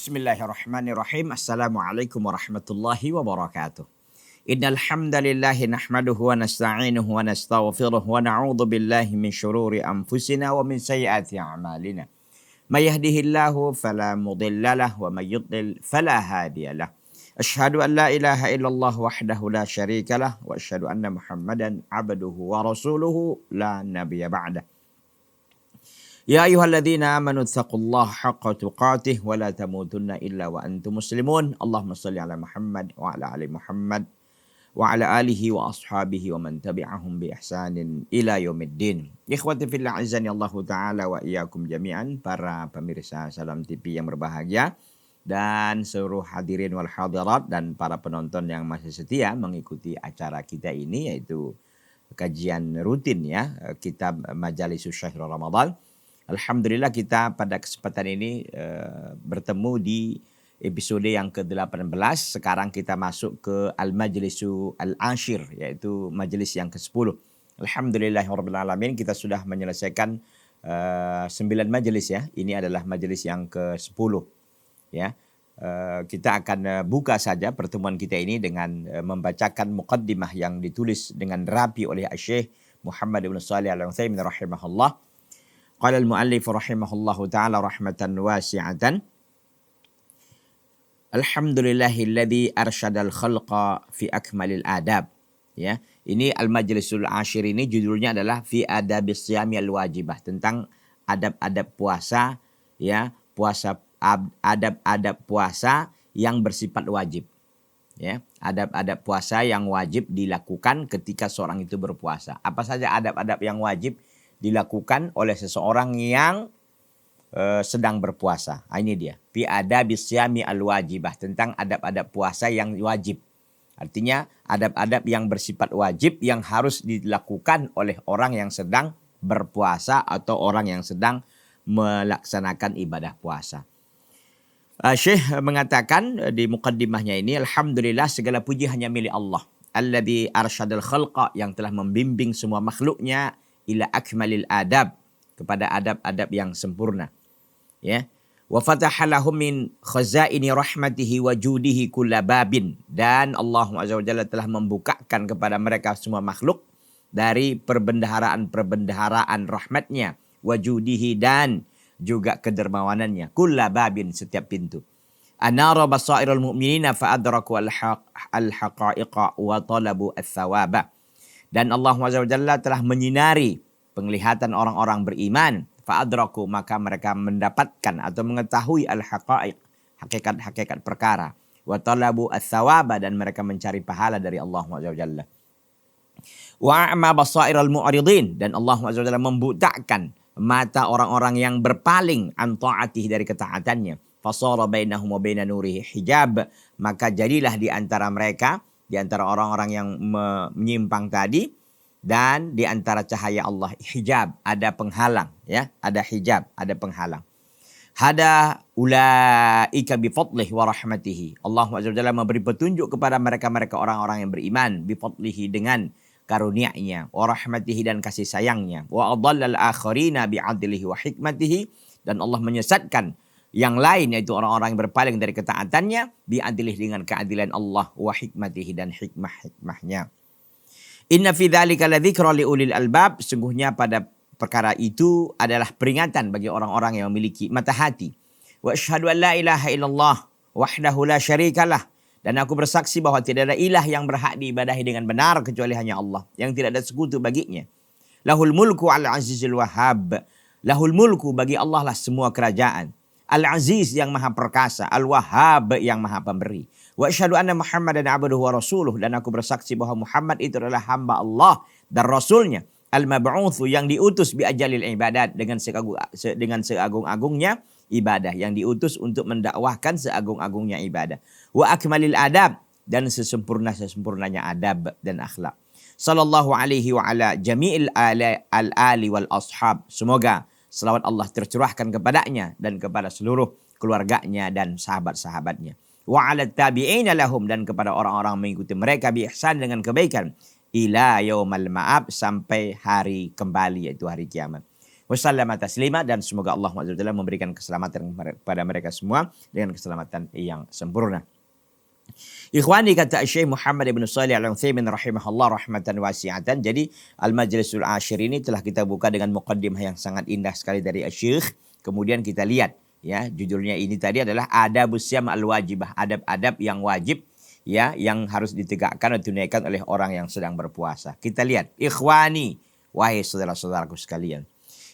Bismillahirrahmanirrahim. Assalamualaikum warahmatullahi wabarakatuh. Innal hamdalillahi nahmaduhu wa nasta'inuhu wa nastaghfiruh wa na'udzu billahi min syururi anfusina wa min sayyiati a'malina. May yahdihillahu fala mudilla lahu wa may yudlil fala hadiya lahu. Asyhadu an la ilaha illallah wahdahu la syarika lah wa asyhadu anna Muhammadan abduhu wa rasuluhu la nabiyya ba'dah. Ya ayyuhalladzina amanu taqullaha haqqa tuqatih wa la tamutunna illa wa antum muslimun. Allahumma shalli ala Muhammad wa ala ali Muhammad wa ala alihi wa ashabihi wa man tabi'ahum bi ihsanin ila yaumiddin. Ikhwati fillah azani Allah taala wa iyyakum jami'an, para pemirsa Salam TV yang berbahagia dan seluruh hadirin wal hadirat dan para penonton yang masih setia mengikuti acara kita ini, yaitu kajian rutin ya, kitab Majalisus Syahr Ramadan. Alhamdulillah kita pada kesempatan ini bertemu di episode yang ke-18. Sekarang kita masuk ke Al-Majlisu Al-Ashir, yaitu majelis yang ke-10. Alhamdulillahirabbil alamin, kita sudah menyelesaikan 9 majelis ya. Ini adalah majelis yang ke-10 ya. Kita akan buka saja pertemuan kita ini dengan membacakan muqaddimah yang ditulis dengan rapi oleh Syekh Muhammad ibn Shalih Al-Utsaimin rahimahullah. Qala al-muallif rahimahullahu ta'ala rahmatan wasi'atan. Alhamdulillahilladzi arsyadal khalqa fi akmalil adab. Ya, ini al-majlisul ashir ini judulnya adalah fi adabis siyami al-wajibah, tentang adab-adab puasa ya, adab-adab puasa yang bersifat wajib. Ya, adab-adab puasa yang wajib dilakukan ketika seorang itu berpuasa. Apa saja adab-adab yang wajib dilakukan oleh seseorang yang sedang berpuasa. Ini dia. Fi adabis siyami al-wajibah, tentang adab-adab puasa yang wajib. Artinya adab-adab yang bersifat wajib yang harus dilakukan oleh orang yang sedang berpuasa atau orang yang sedang melaksanakan ibadah puasa. Syekh mengatakan di muqaddimahnya ini, alhamdulillah segala puji hanya milik Allah. Alladzi arsyadal khalqa, yang telah membimbing semua makhluknya ila akmalil adab, kepada adab-adab yang sempurna ya. Wa fataha lahum min khazaini rahmatihi wa judihi kulla babin, dan Allah Azza wa Jalla telah membukakan kepada mereka semua makhluk dari perbendaharaan rahmatnya, wa judihi, dan juga kedermawanannya, kulla babin, setiap pintu. Anara basairul mu'minina fa adraku al-haqa'iqa wa talabu ats-tsawaba. Dan Allah Azza wa Jalla telah menyinari penglihatan orang-orang beriman. Fa'adraku, maka mereka mendapatkan atau mengetahui al-haqa'iq, hakikat-hakikat perkara. Wa talabu ats-tsawaba, dan mereka mencari pahala dari Allah Azza wa Jalla. Wa a'ma basairal mu'ridin, dan Allah Azza wa Jalla membutakan mata orang-orang yang berpaling an ta'atihi, dari ketaatannya. Fasara bainahum wa baina nurihi hijab, maka jadilah di antara mereka, di antara orang-orang yang menyimpang tadi, dan di antara cahaya Allah hijab, ada penghalang ya, ada hijab, ada penghalang. Hada ulaika bi fadlihi wa rahmatihi. Allah Azza wa Jalla memberi petunjuk kepada mereka-mereka orang-orang yang beriman, bi fadlihi, dengan karunia-Nya, wa rahmatihi, dan kasih sayangnya, wa adallal akharina bi adlihi wa hikmatihi, dan Allah menyesatkan yang lain, yaitu orang-orang yang berpaling dari ketaatannya, bi adlihi, dengan keadilan Allah, wa hikmatihi, dan hikmah-hikmahnya. Inna fi dzalika ladzikra liulil albab, sungguhnya pada perkara itu adalah peringatan bagi orang-orang yang memiliki mata hati. Wa asyhadu an la ilaha illallah wahdahu la syarikalah, dan aku bersaksi bahwa tidak ada ilah yang berhak diibadahi dengan benar kecuali hanya Allah, yang tidak ada sekutu baginya. Lahul mulku al-azizul wahhab, lahul mulku, bagi Allah lah semua kerajaan. Al-aziz, yang maha perkasa, al-wahhab, yang maha pemberi. Wa asyhadu anna Muhammadan abduhu wa rasuluh, dan aku bersaksi bahwa Muhammad itu adalah hamba Allah dan rasulnya. Al-mab'utsu, yang diutus bi ajalil ibadat, dengan seagung-agungnya ibadah, yang diutus untuk mendakwahkan seagung-agungnya ibadah. Wa akmalil adab, dan sesempurnanya adab dan akhlak. Sallallahu alaihi wa ala jami'il al-ali wal ashab, semoga selawat Allah tercurahkan kepadanya dan kepada seluruh keluarganya dan sahabat-sahabatnya. Wa 'ala tabi'ina lahum, dan kepada orang-orang mengikuti mereka bi ihsan, dengan kebaikan, ila yaumal ma'ab, sampai hari kembali, yaitu hari kiamat. Wasallama taslima, dan semoga Allah SWT memberikan keselamatan kepada mereka semua dengan keselamatan yang sempurna. Ikhwani, kata Syekh Muhammad ibn Shalih al-Utsaimin rahimahullah rahmatan wasi'atan. Jadi Al-Majlisul Ashir ini telah kita buka dengan muqaddimah yang sangat indah sekali dari Syekh. Kemudian kita lihat ya, judulnya ini tadi adalah Adabus Syam al-Wajibah, adab-adab yang wajib ya, yang harus ditegakkan atau ditunaikan oleh orang yang sedang berpuasa. Kita lihat, ikhwani, wahai saudara-saudaraku sekalian.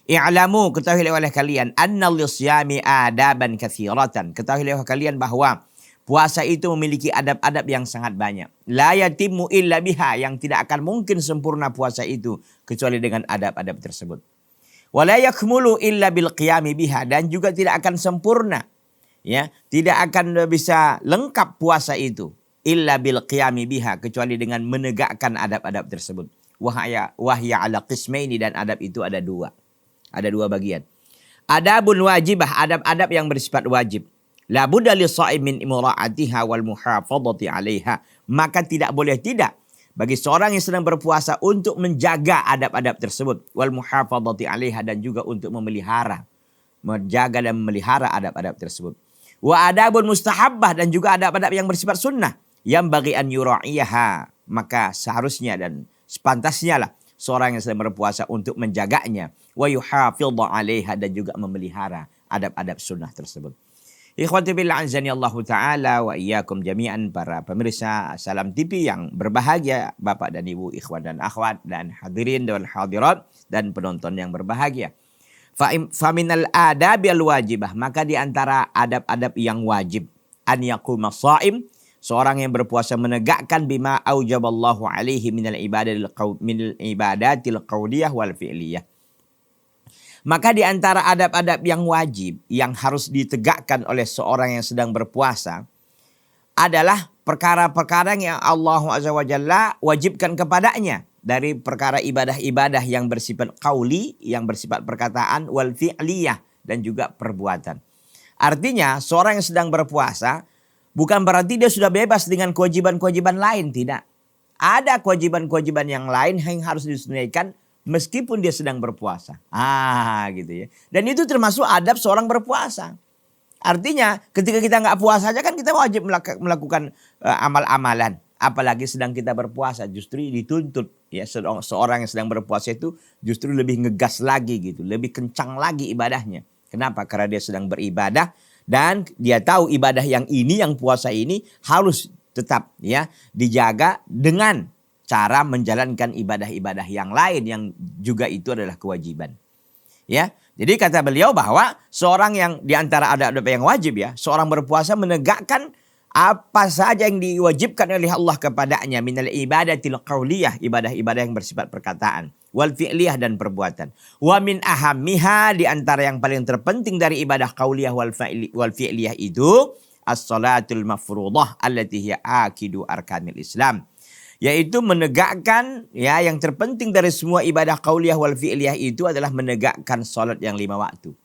I'lamu, ketahuilah oleh kalian, anna lisyami adaban katsiratan. Ketahuilah oleh kalian bahwa puasa itu memiliki adab-adab yang sangat banyak. La yatimmu illa biha, yang tidak akan mungkin sempurna puasa itu kecuali dengan adab-adab tersebut. Wa la yakmulu illa bil qiyami biha, dan juga tidak akan sempurna, ya, tidak akan bisa lengkap puasa itu illa bil qiyami biha, kecuali dengan menegakkan adab-adab tersebut. Wahya ala qismaini, dan adab itu ada dua. Ada dua bagian. Adabun wajibah, adab-adab yang bersifat wajib. La budda lis-shaim min imra'atiha wal muhafadhati 'alaiha. Maka tidak boleh tidak bagi seorang yang sedang berpuasa untuk menjaga adab-adab tersebut, wal muhafadhati 'alaiha, dan juga untuk memelihara, menjaga dan memelihara adab-adab tersebut. Wa adabun mustahabbah, dan juga adab-adab yang bersifat sunnah, yang bagi an yura'iyaha, maka seharusnya dan sepantasnya lah seorang yang sedang berpuasa untuk menjaganya, wa yuhafidhu 'alaiha, dan juga memelihara adab-adab sunnah tersebut. Ikhwati billah azani Allah Ta'ala wa iyyakum jami'an, para pemirsa Salam TV yang berbahagia, Bapak dan Ibu, ikhwan dan akhwat, dan hadirin dan hadirat, dan penonton yang berbahagia. Faminal adabi al-wajibah, maka di antara adab-adab yang wajib, an yaquma shaim, seorang yang berpuasa menegakkan bima aujaballahu alaihi minal ibadatil qauliyah wal fi'liyah. Maka di antara adab-adab yang wajib yang harus ditegakkan oleh seorang yang sedang berpuasa adalah perkara-perkara yang Allah Azza wa Jalla wajibkan kepadanya dari perkara ibadah-ibadah yang bersifat qauli, yang bersifat perkataan, wal fi'liyah, dan juga perbuatan. Artinya seorang yang sedang berpuasa bukan berarti dia sudah bebas dengan kewajiban-kewajiban lain, tidak. Ada kewajiban-kewajiban yang lain yang harus ditunaikan meskipun dia sedang berpuasa. Gitu ya. Dan itu termasuk adab seorang berpuasa. Artinya ketika kita nggak puasa saja kan kita wajib melakukan amal-amalan. Apalagi sedang kita berpuasa, justru dituntut ya, seorang yang sedang berpuasa itu justru lebih ngegas lagi gitu, lebih kencang lagi ibadahnya. Kenapa? Karena dia sedang beribadah dan dia tahu ibadah yang ini, yang puasa ini harus tetap ya dijaga dengan cara menjalankan ibadah-ibadah yang lain yang juga itu adalah kewajiban. Ya, jadi kata beliau bahwa seorang yang diantara adab-adab yang wajib ya, seorang berpuasa menegakkan apa saja yang diwajibkan oleh Allah kepadanya minal ibadatil qauliyah, ibadah-ibadah yang bersifat perkataan, wal fi'liyah, dan perbuatan. Wa min ahammiha, di antara yang paling terpenting dari ibadah qauliyah wal fi'liyah itu as-salatul mafruḍah allati hiya akidu arkanil Islam. Yaitu menegakkan ya, yang terpenting dari semua ibadah qauliyah wal fi'liyah itu adalah menegakkan salat yang 5 waktu.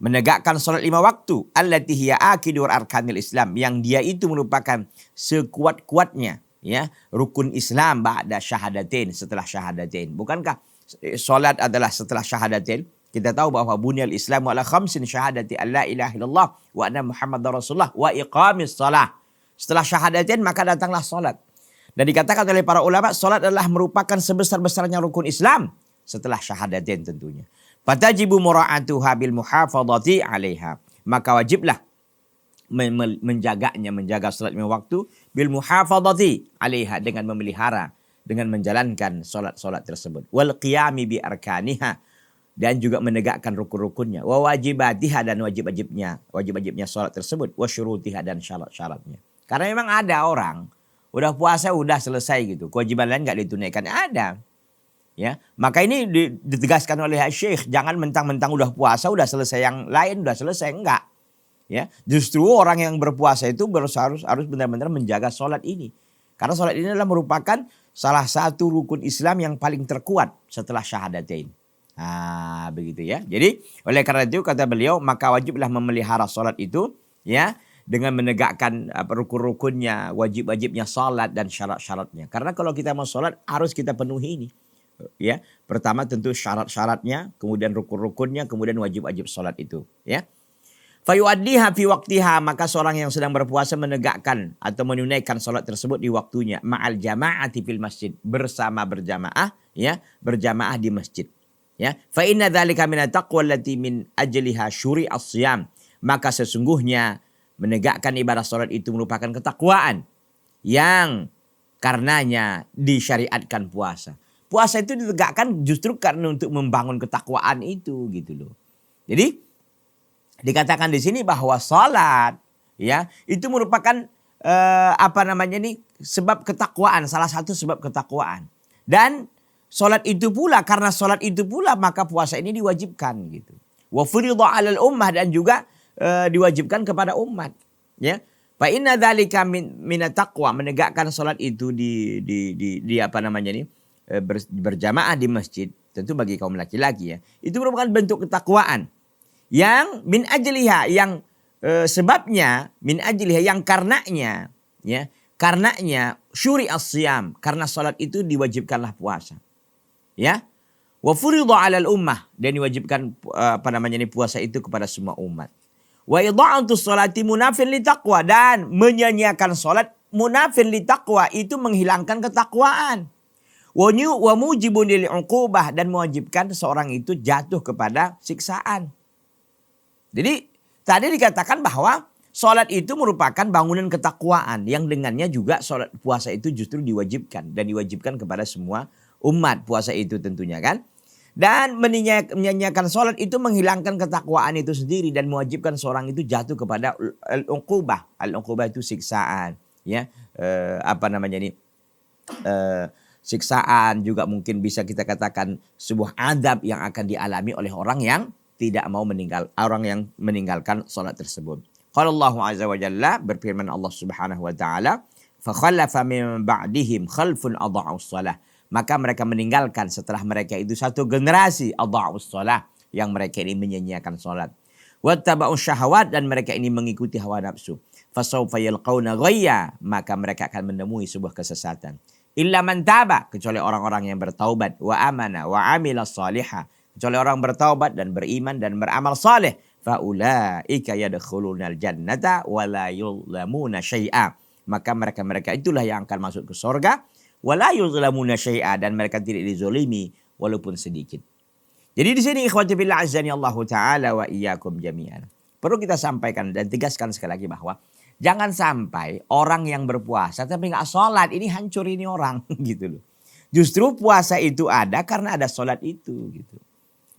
Menegakkan salat 5 waktu allati hiya akidu arkanil Islam, yang dia itu merupakan sekuat-kuatnya ya rukun Islam ba'da syahadatain, setelah syahadatain. Bukankah salat adalah setelah syahadatain? Kita tahu bahwa bunyal Islamu ala khamsin, syahadati alla ilaha illallah wa anna Muhammadar Rasulullah wa iqamis shalah. Setelah syahadatain maka datanglah salat. Dan dikatakan oleh para ulama, salat adalah merupakan sebesar-besarnya rukun Islam setelah syahadatain tentunya. Fatajibu mura'atuha bil muhafadhati 'alaiha. Maka wajiblah menjaganya, menjaga salat 5 waktu bil muhafadhati 'alaiha, dengan memelihara, dengan menjalankan salat-salat tersebut. Wal qiyami bi arkaniha, dan juga menegakkan rukun-rukunnya. Wa wajibatiha, dan wajib-wajibnya salat tersebut. Wa syurutiha, dan syarat-syaratnya. Karena memang ada orang udah puasa udah selesai gitu, kewajiban lain nggak ditunaikan, ada. Ya, maka ini ditegaskan oleh Syekh, jangan mentang-mentang udah puasa udah selesai yang lain, udah selesai, enggak. Ya, justru orang yang berpuasa itu harus benar-benar menjaga sholat ini. Karena sholat ini adalah merupakan salah satu rukun Islam yang paling terkuat setelah syahadatain. Begitu ya. Jadi oleh karena itu kata beliau, maka wajiblah memelihara sholat itu ya, dengan menegakkan rukun-rukunnya, wajib-wajibnya salat dan syarat-syaratnya. Karena kalau kita mau salat harus kita penuhi ini. Ya, pertama tentu syarat-syaratnya, kemudian rukun-rukunnya, kemudian wajib-wajib salat itu, ya. Fayuaddiha fi waqtiha, maka seorang yang sedang berpuasa menegakkan atau menunaikan salat tersebut di waktunya, ma'al jama'ati fil masjid, bersama berjamaah, ya, berjamaah di masjid, ya. Fa inna dzalika min at-taqwa allati min ajliha syuri'a as-shiyam, maka sesungguhnya menegakkan ibadah salat itu merupakan ketakwaan yang karenanya disyariatkan puasa. Puasa itu ditegakkan justru karena untuk membangun ketakwaan itu, gitu loh. Jadi dikatakan di sini bahwa salat, ya, itu merupakan sebab ketakwaan, salah satu sebab ketakwaan. Dan salat itu pula, karena salat itu pula maka puasa ini diwajibkan, gitu. Wa furidha 'alal ummah, dan juga diwajibkan kepada umat, ya. Fa inna dzalika min taqwa, menegakkan salat itu berjamaah di masjid, tentu bagi kaum laki-laki, ya. Itu merupakan bentuk ketakwaan yang min ajliha, yang sebabnya min ajliha, yang karenanya, ya, karenanya syuri as-siyam, karena salat itu diwajibkanlah puasa, ya. Wa furidha 'alal ummah, dan diwajibkan puasa itu kepada semua umat. Wa idha'atu sholati munafin li taqwa, dan menyanyiakan salat munafin li taqwa, itu menghilangkan ketakwaan. Wa mujibun lil 'uqubah, dan mewajibkan seorang itu jatuh kepada siksaan. Jadi tadi dikatakan bahwa sholat itu merupakan bangunan ketakwaan yang dengannya juga sholat puasa itu justru diwajibkan, dan diwajibkan kepada semua umat puasa itu tentunya, kan. Dan menyanyiakan sholat itu menghilangkan ketakwaan itu sendiri dan mewajibkan seorang itu jatuh kepada al-uqubah. Al-uqubah itu siksaan, ya. Siksaan juga mungkin bisa kita katakan sebuah adab yang akan dialami oleh orang yang tidak mau meninggalkan salat tersebut. Qala Allahu azza wa jalla, berfirman Allah Subhanahu wa taala, fa khalafa min ba'dihim khalfun adha'us shalah, maka mereka meninggalkan setelah mereka itu satu generasi adha'us shalah, yang mereka ini menyanyiakan salat. Wattaba'us syahawat, dan mereka ini mengikuti hawa nafsu. Fasawfa yalqauna ghayya, maka mereka akan menemui sebuah kesesatan. Illa man taba, kecuali orang-orang yang bertaubat, wa amana wa amila salihah, kecuali orang bertaubat dan beriman dan beramal saleh, faulaika yadkhulunal jannata wa la yuzlamuna syai'a, maka mereka itulah yang akan masuk ke surga, wa la yuzlamuna syai'a, dan mereka tidak dizalimi walaupun sedikit. Jadi di sini ikhwati fillah azani Allah taala wa iyyakum jami'an, perlu kita sampaikan dan tegaskan sekali lagi bahwa jangan sampai orang yang berpuasa tapi nggak sholat, ini hancur ini orang, gitu loh. Justru puasa itu ada karena ada sholat itu, gitu.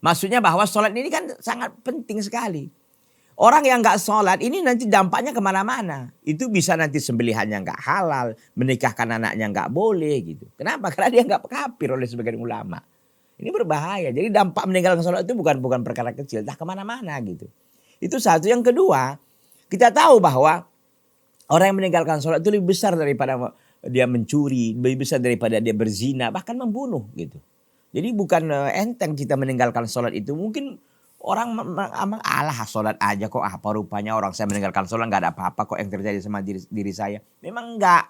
Maksudnya bahwa sholat ini kan sangat penting sekali. Orang yang nggak sholat ini nanti dampaknya kemana-mana. Itu bisa nanti sembelihannya nggak halal, menikahkan anaknya nggak boleh, gitu. Kenapa? Karena dia nggak kafir oleh sebagian ulama. Ini berbahaya. Jadi dampak meninggalkan sholat itu bukan perkara kecil, dah kemana-mana, gitu. Itu satu. Yang kedua, kita tahu bahwa orang yang meninggalkan sholat itu lebih besar daripada dia mencuri, lebih besar daripada dia berzina, bahkan membunuh, gitu. Jadi bukan enteng kita meninggalkan sholat itu. Mungkin orang alah sholat aja kok, apa rupanya orang saya meninggalkan sholat gak ada apa-apa kok yang terjadi sama diri saya. Memang enggak.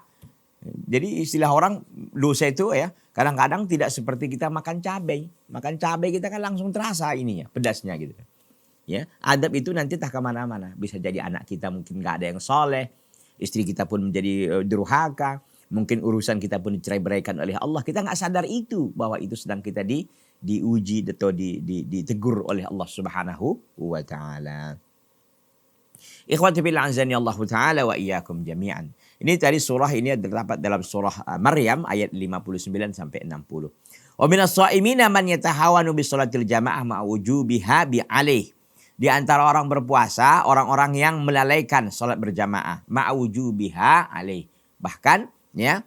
Jadi istilah orang dosa itu, ya, kadang-kadang tidak seperti kita makan cabai. Makan cabai kita kan langsung terasa ininya, pedasnya, gitu. Ya, adab itu nanti tak kemana-mana. Bisa jadi anak kita mungkin gak ada yang soleh, istri kita pun menjadi durhaka. Mungkin urusan kita pun dicerai-beraikan oleh Allah. Kita nggak sadar itu, bahwa itu sedang kita diuji atau ditegur oleh Allah Subhanahu wa taala. Ikhwati fillah azani Allah taala wa iyyakum jami'an. Ini tadi surah ini terdapat dalam surah Maryam ayat 59 sampai 60. Wa minas shaimina man yatahawanu bi sholatil jamaah ma wujubiha bi alaih. Di antara orang berpuasa, orang-orang yang melalaikan salat berjamaah ma wujubiha alaih. Bahkan, ya,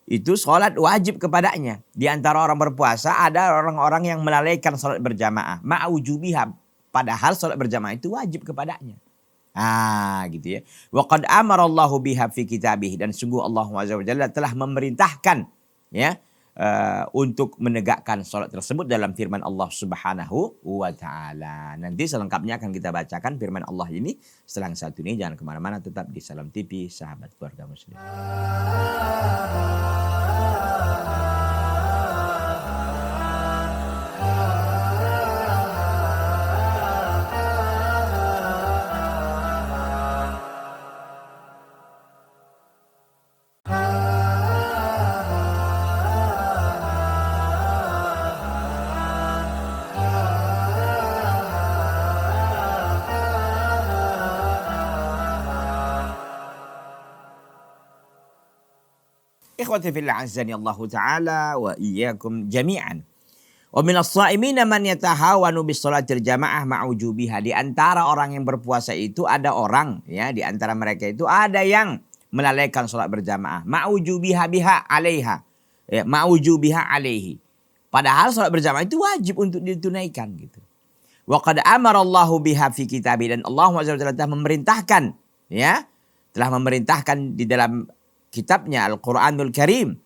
itu sholat wajib kepadanya. Di antara orang berpuasa ada orang-orang yang melalaikan sholat berjamaah. Ma'awujubiha, padahal sholat berjamaah itu wajib kepadanya. Gitu ya. Wa qad amarallahu biha fi kitabih, dan sungguh Allah Azza wa Jalla telah memerintahkan, ya, untuk menegakkan sholat tersebut dalam firman Allah Subhanahu wa taala. Nanti selengkapnya akan kita bacakan firman Allah ini setelah yang satu ini. Jangan kemana-mana, tetap di Salam TV, sahabat keluarga muslim. Ikhwati fillah azani Allah taala wa iyyakum jami'an. Wa minas sha'imina man yatahawanu bis shalatil jamaah ma'ujubiha. Di antara orang yang berpuasa itu ada orang, ya, di antara mereka itu ada yang melalaikan salat berjamaah, ma'ujubiha biha 'alaiha. Ya, ma'ujubiha 'alaihi. Padahal salat berjamaah itu wajib untuk ditunaikan gitu. Wa qad amara Allahu biha fi kitabi, dan Allah SWT telah memerintahkan, ya, telah memerintahkan di dalam kitabnya Al-Quranul Karim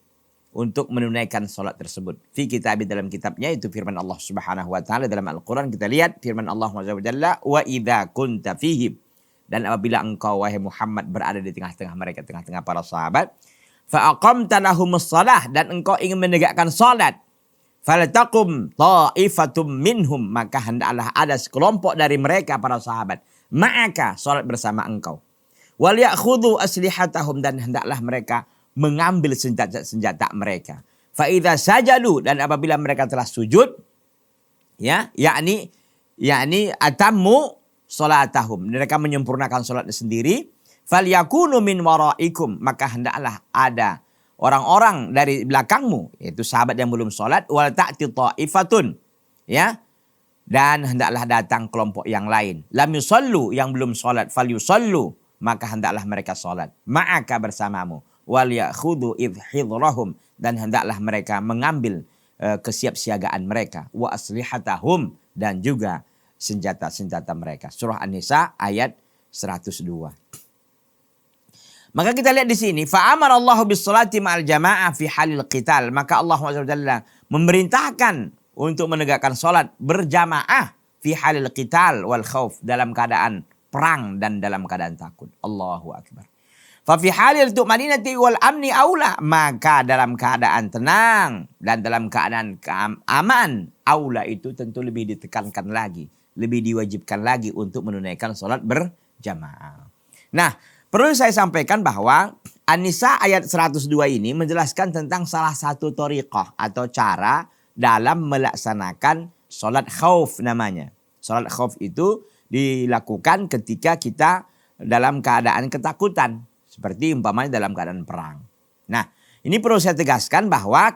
untuk menunaikan salat tersebut. Fi kitabi, dalam kitabnya, itu firman Allah Subhanahu wa taala dalam Al-Quran. Kita lihat firman Allah SWT, wa idza kunta fihim, dan apabila engkau wahai Muhammad berada di tengah-tengah mereka, tengah-tengah para sahabat, fa aqamta lahumus shalah, dan engkau ingin menegakkan salat, faltaqum ta'ifatum minhum, maka hendaklah ada sekelompok dari mereka para sahabat, ma'aka, salat bersama engkau. Wal ya'khudhu aslihatahum, dan hendaklah mereka mengambil senjata-senjata mereka. Fa idza sajadu, dan apabila mereka telah sujud, ya, yakni atammu salatahum, mereka menyempurnakan salat sendiri, falyakunu min waraikum, maka hendaklah ada orang-orang dari belakangmu, yaitu sahabat yang belum salat, wal ta'ti ta'ifatun, ya, dan hendaklah datang kelompok yang lain, lam yusallu, yang belum salat, falyusallu, maka hendaklah mereka salat, ma'aka, bersamamu, wal ya'khudhu hidrahum, dan hendaklah mereka mengambil kesiapsiagaan mereka, wa aslihatahum, dan juga senjata-senjata mereka. Surah An-Nisa ayat 102. Maka kita lihat di sini, fa'amara Allahu bis-sholati ma'al jamaah fi halil qital, maka Allah SWT memerintahkan untuk menegakkan salat berjamaah fi halil qital wal khauf, dalam keadaan perang dan dalam keadaan takut. Allahu akbar. Fa fi halil tu'maninati wal amni aula, maka dalam keadaan tenang dan dalam keadaan aman, aula itu tentu lebih ditekankan lagi, lebih diwajibkan lagi untuk menunaikan salat berjamaah. Nah, perlu saya sampaikan bahwa An-Nisa ayat 102 ini menjelaskan tentang salah satu thariqah atau cara dalam melaksanakan salat khauf namanya. Salat khauf itu dilakukan ketika kita dalam keadaan ketakutan, seperti umpamanya dalam keadaan perang. Nah, ini perlu saya tegaskan bahwa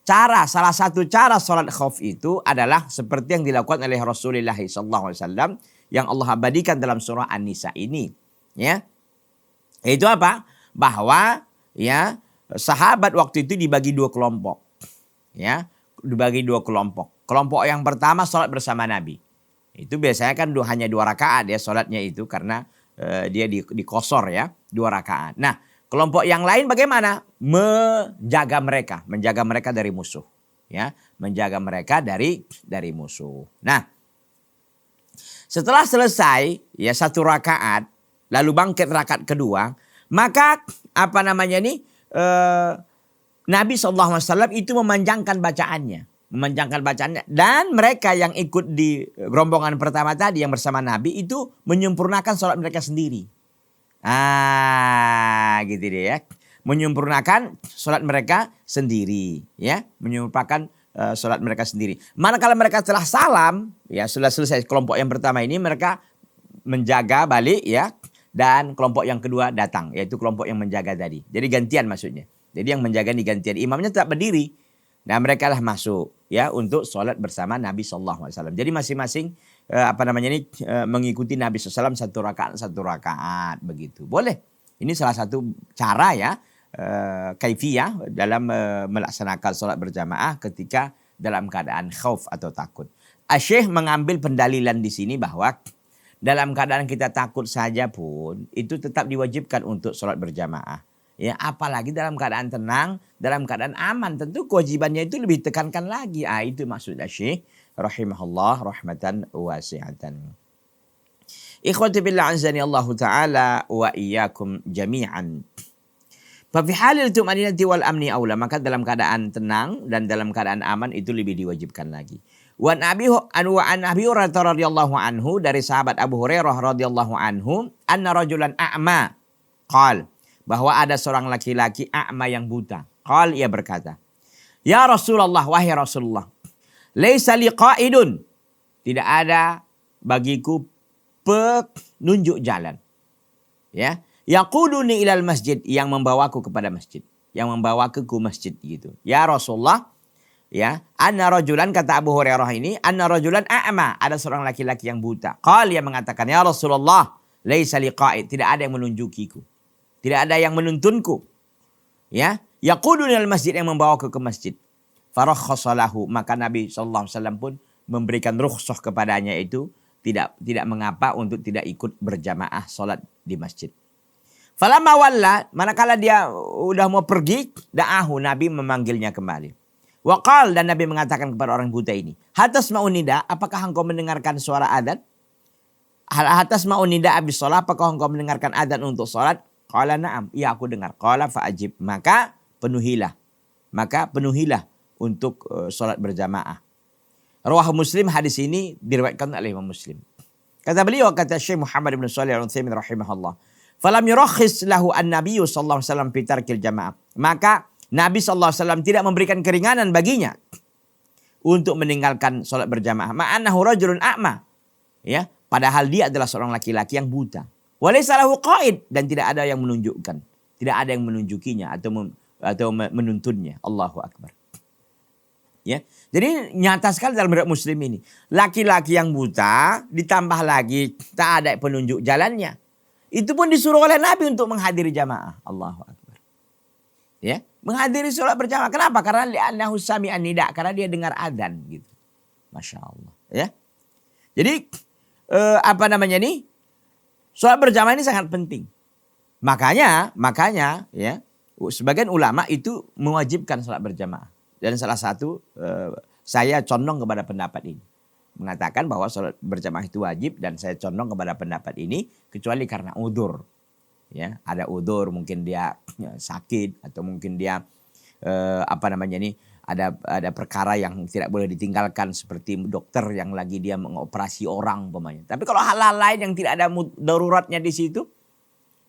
salah satu cara salat khauf itu adalah seperti yang dilakukan oleh Rasulullah SAW yang Allah abadikan dalam surah An-Nisa ini, ya. Itu apa? Bahwa, ya, sahabat waktu itu dibagi dua kelompok. Ya, dibagi dua kelompok. Kelompok yang pertama salat bersama Nabi. Itu biasanya kan hanya 2 rakaat ya salatnya itu, karena dia dikosor ya, 2 rakaat. Nah, kelompok yang lain bagaimana? Menjaga mereka dari musuh, ya, menjaga mereka dari musuh. Nah, setelah selesai ya 1 rakaat, lalu bangkit rakaat kedua, maka Nabi SAW itu memanjangkan bacaannya. Dan mereka yang ikut di rombongan pertama tadi yang bersama Nabi itu menyempurnakan sholat mereka sendiri. Gitu deh ya. Menyempurnakan sholat mereka sendiri. Ya, menyempurnakan sholat mereka sendiri. Manakala mereka telah salam, ya sudah selesai kelompok yang pertama ini, mereka menjaga balik ya. Dan kelompok yang kedua datang, yaitu kelompok yang menjaga tadi. Jadi gantian maksudnya. Jadi yang menjaga ini gantian. Imamnya tetap berdiri. Dan mereka lah masuk ya untuk sholat bersama Nabi SAW. Jadi masing-masing mengikuti Nabi SAW 1 rakaat begitu. Boleh. Ini salah satu cara ya, kaifiyah dalam melaksanakan sholat berjamaah ketika dalam keadaan khauf atau takut. Syekh mengambil pendalilan di sini bahwa dalam keadaan kita takut saja pun itu tetap diwajibkan untuk sholat berjamaah. Ya, apalagi dalam keadaan tenang, dalam keadaan aman, tentu kewajibannya itu lebih ditekankan lagi. Itu maksudnya Syekh rahimahullah rahmatan wasi'atan. Ikhwati billah azani Allah taala wa iyyakum jami'an. Fa fi halil tumaninati wal amni aula, maka dalam keadaan tenang dan dalam keadaan aman itu lebih diwajibkan lagi. Wa an Abi Hurairah radhiyallahu anhu, dari sahabat Abu Hurairah radhiyallahu anhu, anna rajulan a'ma qala, bahwa ada seorang laki-laki a'ma yang buta. Qal, ia berkata, ya Rasulullah, wahai Rasulullah, laisa li qaidun, tidak ada bagiku penunjuk jalan. Ya, yaquduni ilal masjid, yang membawaku kepada masjid. yang membawaku ke masjid gitu. Ya Rasulullah, ya, anna rajulan, kata Abu Hurairah ini, anna rajulan a'ma, ada seorang laki-laki yang buta. Qala, yang mengatakan, ya Rasulullah, laisa liqa'id, tidak ada yang menunjukiku. Tidak ada yang menuntunku. Ya, yaquduni al masjid, yang membawaku ke masjid. Farakhkhasa lahu, maka Nabi sallallahu alaihi wasallam pun memberikan rukhsah kepadanya itu tidak mengapa untuk tidak ikut berjamaah salat di masjid. Falamma walla, manakala dia udah mau pergi, da'ahu, Nabi memanggilnya kembali. Waqal, dan Nabi mengatakan kepada orang buta ini, hatas ma'unida, apakah engkau mendengarkan suara adzan? Hatas ma'unida abis sholat, apakah engkau mendengarkan adzan untuk sholat? Qala na'am, iya aku dengar. Qala fa'ajib, maka penuhilah untuk sholat berjamaah. Rawah Muslim, hadis ini diriwayatkan oleh Imam Muslim. Kata beliau, kata Syekh Muhammad bin Shalih Al-Utsaimin rahimahullah, falam yurakhis lahu an-nabiy sallallahu alaihi wasallam fi tarkil jamaah. Maka Nabi sallallahu alaihi wasallam tidak memberikan keringanan baginya untuk meninggalkan salat berjamaah. Ma'annahu rajulun a'ma. Ya, padahal dia adalah seorang laki-laki yang buta. Walaysa lahu qa'id, dan tidak ada yang menunjukkan, tidak ada yang menunjukinya atau menuntunnya. Allahu akbar. Ya. Jadi nyata sekali dalam riwayat Muslim ini. Laki-laki yang buta ditambah lagi tak ada penunjuk jalannya. Itu pun disuruh oleh Nabi untuk menghadiri jamaah. Allahu akbar. Ya, menghadiri sholat berjamaah. Kenapa? Karena li'annahu sami'an nida, karena dia dengar adzan gitu. Masya Allah. Ya. Jadi sholat berjamaah ini sangat penting. Makanya ya, sebagian ulama itu mewajibkan sholat berjamaah. Dan salah satu saya condong kepada pendapat ini. Mengatakan bahwa sholat berjamaah itu wajib, dan saya condong kepada pendapat ini kecuali karena udzur. Ya, ada udzur, mungkin dia sakit atau mungkin dia ada perkara yang tidak boleh ditinggalkan seperti dokter yang lagi dia mengoperasi orang umpamanya. Tapi kalau hal-hal lain yang tidak ada daruratnya di situ,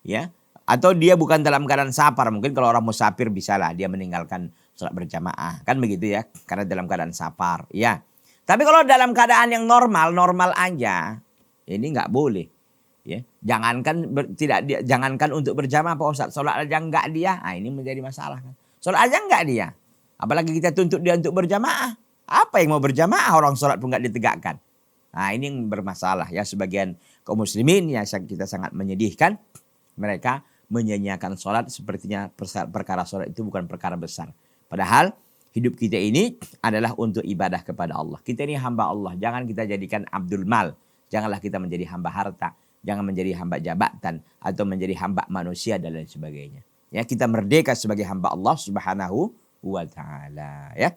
ya, atau dia bukan dalam keadaan safar, mungkin kalau orang musafir bisalah dia meninggalkan sholat berjamaah, kan begitu ya, karena dalam keadaan safar, ya. Tapi kalau dalam keadaan yang normal aja, ini nggak boleh. Ya, jangankan untuk berjamaah, Pak Ustaz, sholat aja enggak dia. Nah, ini menjadi masalah kan. Sholat aja enggak dia. Apalagi kita tuntut dia untuk berjamaah. Apa yang mau berjamaah, orang sholat pun enggak ditegakkan. Nah, ini yang bermasalah ya, sebagian kaum muslimin ya, kita sangat menyedihkan. Mereka menyanyiakan sholat sepertinya perkara sholat itu bukan perkara besar. Padahal hidup kita ini adalah untuk ibadah kepada Allah. Kita ini hamba Allah. Jangan kita jadikan abdul mal. Janganlah kita menjadi hamba harta. Jangan menjadi hamba jabatan atau menjadi hamba manusia dan lain sebagainya. Ya, kita merdeka sebagai hamba Allah Subhanahu wa taala, ya.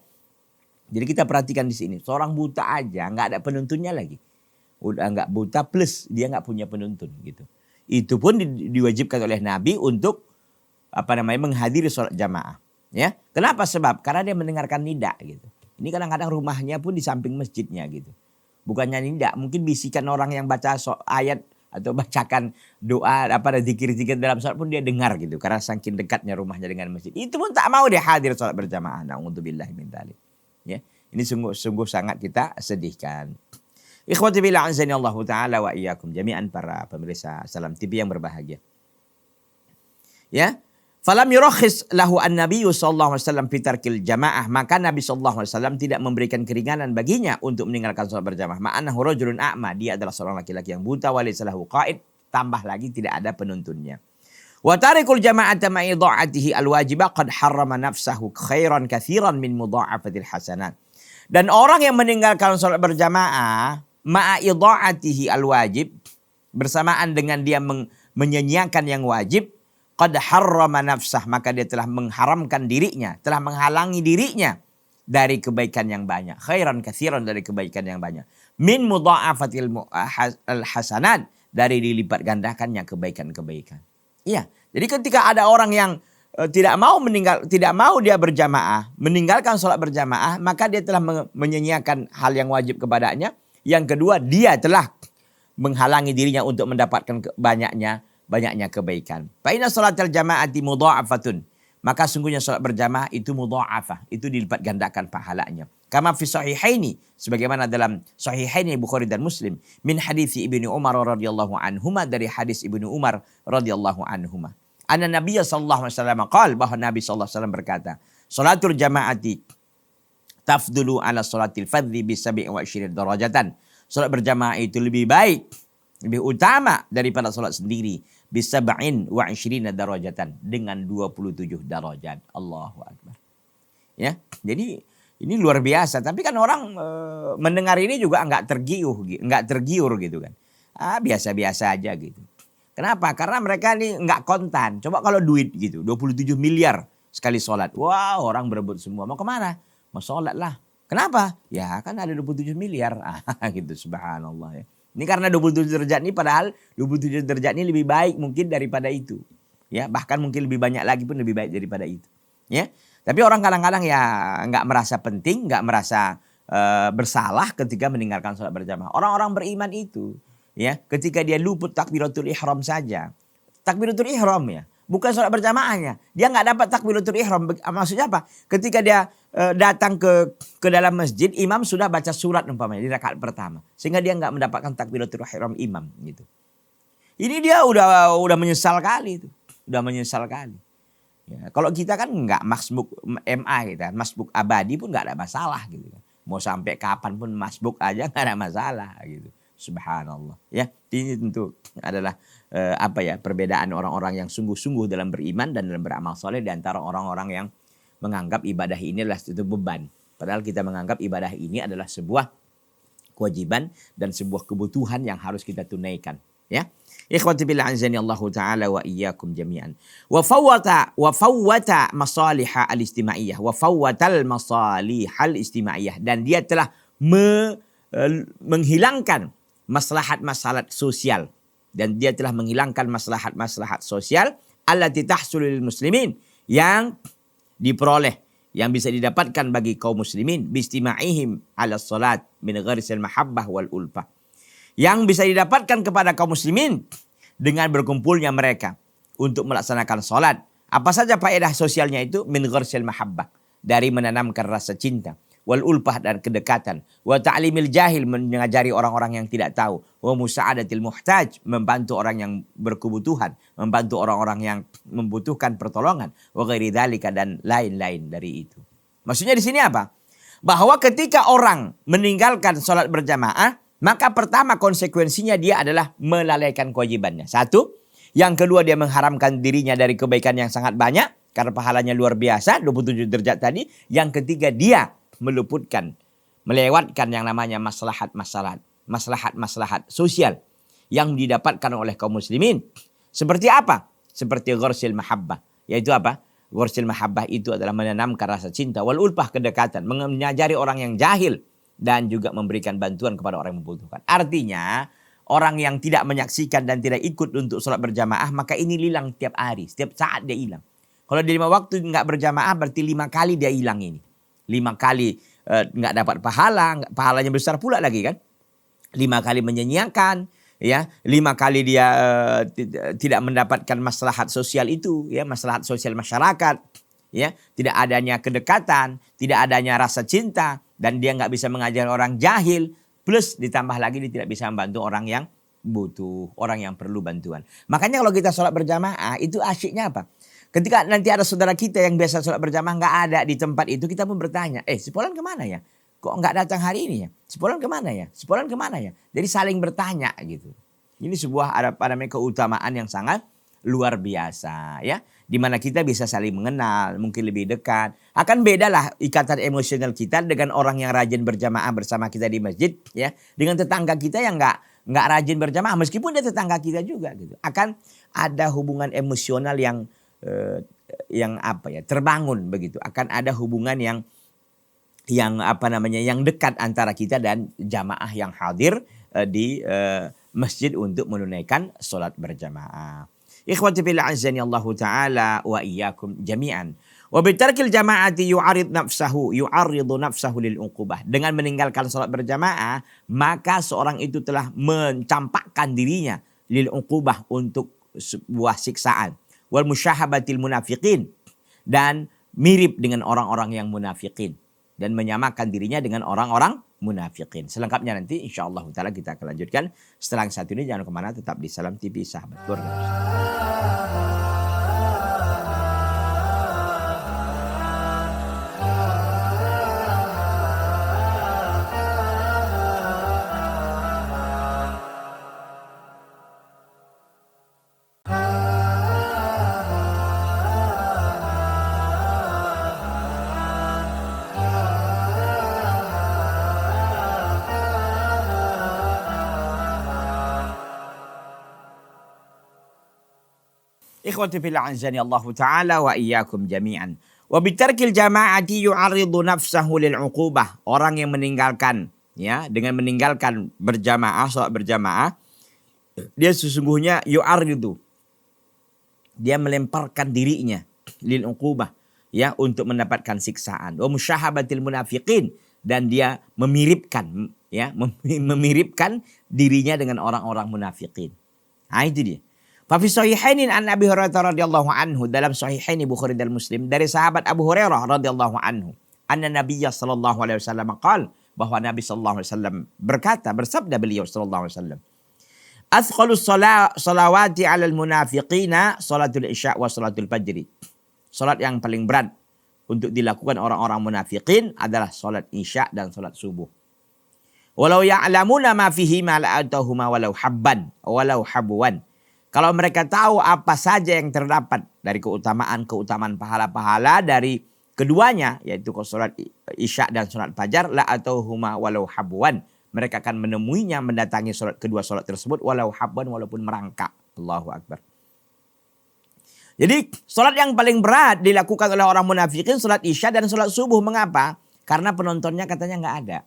Jadi kita perhatikan di sini, seorang buta aja nggak ada penuntunnya lagi. Udah nggak buta plus dia nggak punya penuntun gitu. Itu pun diwajibkan oleh Nabi untuk menghadiri sholat jamaah. Ya, kenapa? Sebab karena dia mendengarkan nida gitu. Ini kadang-kadang rumahnya pun di samping masjidnya gitu. Bukannya nida, mungkin bisikan orang yang baca ayat atau bacakan doa zikir-zikir dalam sholat pun dia dengar gitu, karena saking dekatnya rumahnya dengan masjid. Itu pun tak mau dia hadir sholat berjamaah. Na'udzubillahi min dzalik. Ya, ini sungguh sangat kita sedihkan. Ikhwati billah azani Allah taala wa iyyakum jami'an, para pemirsa Salam TV yang berbahagia. Ya. Falam yurakhis lahu an-nabiy sallallahu alaihi wasallam fi tarkil jamaah, maka Nabi sallallahu alaihi wasallam tidak memberikan keringanan baginya untuk meninggalkan salat berjamaah. Ma'annahu rajulun a'ma, dia adalah seorang laki-laki yang buta, walaysa lahu qa'id, tambah lagi tidak ada penuntunnya. Wa tarikul jama'ata ma'i dha'atihi al-wajibah qad harrama nafsahu khairan katsiran min mudha'afatil hasanat. Dan orang yang meninggalkan salat berjamaah ma'i dha'atihi al-wajib, bersamaan dengan dia menyanyiakan yang wajib, qad harrama nafsah, maka dia telah mengharamkan dirinya, telah menghalangi dirinya dari kebaikan yang banyak. Khairan katsiran, dari kebaikan yang banyak. Min mudha'afatil hasanat, dari dilipat gandakannya kebaikan-kebaikan. Iya, jadi ketika ada orang yang tidak mau dia berjamaah, meninggalkan sholat berjamaah, maka dia telah menyanyiakan hal yang wajib kepadanya. Yang kedua, dia telah menghalangi dirinya untuk mendapatkan banyaknya kebaikan. Fa inna sholatal jama'ati mudha'afatun, maka sungguhnya salat berjamaah itu mudha'afah, itu dilipat gandakan pahalanya. Kama fi sahihaini, sebagaimana dalam sahihaini Bukhari dan Muslim, min hadits Ibnu Umar radhiyallahu anhuma, dari hadis Ibnu Umar radhiyallahu anhuma. Anna Nabiya sallallahu alaihi wasallam qala, bahwa Nabi sallallahu alaihi wasallam berkata, salatul jama'ati tafdulu ala salatil fadhi bi 27 darajatan. Salat berjamaah itu lebih baik, lebih utama daripada salat sendiri bi 27 darajatan, dengan 27 darajat. Allahu akbar. Ya, jadi ini luar biasa. Tapi kan orang mendengar ini juga enggak tergiur gitu kan. Biasa-biasa aja gitu. Kenapa? Karena mereka ini enggak kontan. Coba kalau duit gitu, 27 miliar sekali sholat. Wah, orang berebut semua. Mau kemana? Mau sholat lah. Kenapa? Ya kan ada 27 miliar. Gitu, subhanallah ya. Ini karena 27 derajat ini, padahal 27 derajat ini lebih baik mungkin daripada itu. Ya, bahkan mungkin lebih banyak lagi pun lebih baik daripada itu. Ya. Tapi orang kadang-kadang ya enggak merasa penting, enggak merasa bersalah ketika meninggalkan sholat berjamaah. Orang-orang beriman itu, ya, ketika dia luput takbiratul ihram saja. Takbiratul ihram ya, bukan sholat berjamaahnya. Dia nggak dapat takbiratul ihram. Maksudnya apa? Ketika dia datang ke dalam masjid, imam sudah baca surat umpamanya di rakaat pertama, sehingga dia nggak mendapatkan takbiratul ihram imam gitu. Ini dia udah menyesal kali itu, udah menyesal kali. Ya, kalau kita kan nggak masbuk MA kita, masbuk abadi pun nggak ada masalah gitu. Mau sampai kapan pun masbuk aja nggak ada masalah gitu. Subhanallah. Ya, ini tentu adalah perbedaan orang-orang yang sungguh-sungguh dalam beriman dan dalam beramal soleh di antara orang-orang yang menganggap ibadah ini adalah itu beban. Padahal kita menganggap ibadah ini adalah sebuah kewajiban dan sebuah kebutuhan yang harus kita tunaikan. Ya, ikhwati billah azani Allah taala wa iyyakum jami'an. Wa fawwata masalihah al-istimaiyah, wa fawwatal masalihal istimaiyah, dan dia telah menghilangkan maslahat-maslahat sosial, dan dia telah menghilangkan maslahat-maslahat sosial allati tahsul lil muslimin, yang diperoleh, yang bisa didapatkan bagi kaum muslimin bistima'ihim ala salat min gharisil mahabbah wal ulfah, yang bisa didapatkan kepada kaum muslimin dengan berkumpulnya mereka untuk melaksanakan salat. Apa saja faedah sosialnya itu? Min gharisil mahabbah, dari menanamkan rasa cinta, wal ulfah, dan kedekatan, wa ta'limil jahil, mengajari orang-orang yang tidak tahu, wa musa'adatil muhtaj, membantu orang yang berkebutuhan, membantu orang-orang yang membutuhkan pertolongan, wa ghairi dzalika, dan lain-lain dari itu. Maksudnya di sini apa? Bahwa ketika orang meninggalkan salat berjamaah, maka pertama konsekuensinya dia adalah melalaikan kewajibannya. Satu. Yang kedua, dia mengharamkan dirinya dari kebaikan yang sangat banyak karena pahalanya luar biasa, 27 derajat tadi. Yang ketiga, dia melewatkan yang namanya maslahat sosial yang didapatkan oleh kaum muslimin. Seperti apa? Seperti ghorsil mahabbah. Yaitu apa? Ghorsil mahabbah itu adalah menanamkan rasa cinta, wal ulfah, kedekatan, mengajari orang yang jahil, dan juga memberikan bantuan kepada orang yang membutuhkan. Artinya, orang yang tidak menyaksikan dan tidak ikut untuk sholat berjamaah, maka ini hilang tiap hari, setiap saat dia hilang. Kalau di 5 waktu nggak berjamaah, berarti 5 kali dia hilang ini. 5 kali nggak dapat pahalanya besar pula lagi kan. 5 kali menyanyiakan, ya. 5 kali dia tidak mendapatkan maslahat sosial itu, ya, maslahat sosial masyarakat, ya, tidak adanya kedekatan, tidak adanya rasa cinta, dan dia nggak bisa mengajar orang jahil, plus ditambah lagi dia tidak bisa membantu orang yang butuh, orang yang perlu bantuan. Makanya kalau kita sholat berjamaah itu asyiknya apa? Ketika nanti ada saudara kita yang biasa sholat berjamaah nggak ada di tempat itu, kita pun bertanya, si Polan kemana ya? Kok nggak datang hari ini ya? Si Polan kemana ya? Si Polan kemana ya? Jadi saling bertanya gitu. Ini sebuah keutamaan yang sangat luar biasa, ya. Di mana kita bisa saling mengenal, mungkin lebih dekat. Akan bedalah ikatan emosional kita dengan orang yang rajin berjamaah bersama kita di masjid, ya, dengan tetangga kita yang nggak rajin berjamaah, meskipun dia tetangga kita juga gitu. Akan ada hubungan emosional yang terbangun begitu. Akan ada hubungan yang dekat antara kita dan jamaah yang hadir di masjid untuk menunaikan sholat berjamaah. Ikhwati fillah azani Allah taala wa iyyakum jami'an. Wa bitarkil jama'ati yu'aridu nafsahu lil uqubah. Dengan meninggalkan salat berjamaah, maka seorang itu telah mencampakkan dirinya lil uqubah, untuk sebuah siksaan. Wal musyahabatil munafiqin, dan mirip dengan orang-orang yang munafiqin, dan menyamakan dirinya dengan orang-orang munafiqin. Selengkapnya nanti insyaallah taala kita akan lanjutkan setelah yang satu ini. Jangan kemana, tetap di Salam TV Sahabat Keluarga. Ikhwati fillah azani Allah Ta'ala wa iyyakum jami'an. Wa bitarkil jama'ati yu'arridu nafsahu lil 'uqubah. Orang yang meninggalkan, ya, dengan meninggalkan berjamaah, salat berjamaah, dia sesungguhnya yu'arridu, dia melemparkan dirinya lil 'uqubah, ya, untuk mendapatkan siksaan. Wa musyahabatil munafiqin, dan dia memiripkan, ya, memiripkan dirinya dengan orang-orang munafikin. Nah, itu dia. Fa fi sahihain an Abi Hurairah radhiyallahu anhu, dalam sahihain Bukhari dan Muslim dari sahabat Abu Hurairah radhiyallahu anhu, anna Nabiyya sallallahu alaihi wasallam qaal, bahwa Nabi sallallahu alaihi wasallam berkata, bersabda beliau sallallahu alaihi wasallam, athqalus salawati 'alal munafiqina salatul isya wa salatul fajri. Salat yang paling berat untuk dilakukan orang-orang munafikin adalah salat isya dan salat subuh. Walau ya'lamuna ma fihi ma la'atahuma walau habban walau habwan. Kalau mereka tahu apa saja yang terdapat dari keutamaan pahala-pahala dari keduanya, yaitu salat isya dan salat fajar, la'atahuma walau habwan. Mereka akan menemuinya, mendatangi kedua salat tersebut walau habban, walaupun merangkak. Allahu Akbar. Jadi salat yang paling berat dilakukan oleh orang munafikin salat isya dan salat subuh. Mengapa? Karena penontonnya katanya nggak ada.